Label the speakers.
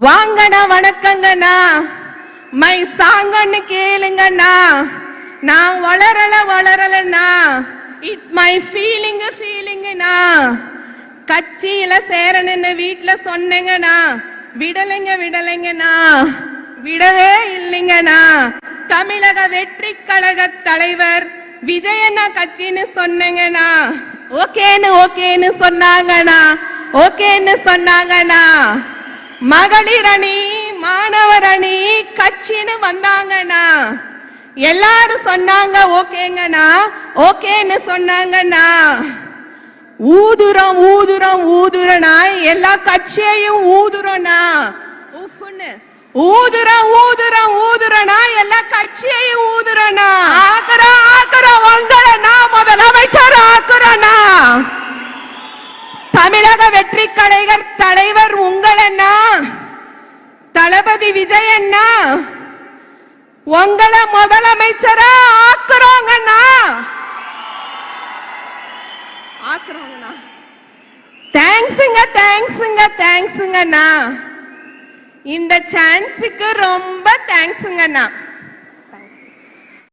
Speaker 1: வாங்கண்ணா வணக்கங்கண்ணா மை சாங்கன்னு கேளுங்கண்ணா நான் வளரலண்ணா it's my ஃபீலிங்னா கட்சியில சேரணுன்னு வீட்டுல சொன்னேங்கண்ணா விடலைங்கண்ணா விடவே இல்லைங்கண்ணா தமிழக வெற்றி கழக தலைவர் விஜயண்ணா கட்சின்னு சொன்னேங்கண்ணா ஓகேன்னு சொன்னாங்கண்ணா மகளிர் அணி மாணவர் அணி கட்சின்னு வந்தாங்கண்ணா எல்லாரும் சொன்னாங்க ஓகேன்னு சொன்னாங்கண்ணா ஊதுறனா எல்லா கட்சியையும் ஊதுறனா ஊதுறனா எல்லா கட்சியையும் ஊதுறனா ஆக்குறோம் உங்களை நான் முதலமைச்சர் ஆக்குறனா தமிழக வெற்றி கழக தலைவர் உங்களண்ணா தளபதி விஜயண்ணா உங்களை முதலமைச்சரா ஆக்குறோங்கண்ணா தேங்க்ஸுங்கண்ணா இந்த சான்ஸுக்கு ரொம்ப தேங்க்ஸுங்கண்ணா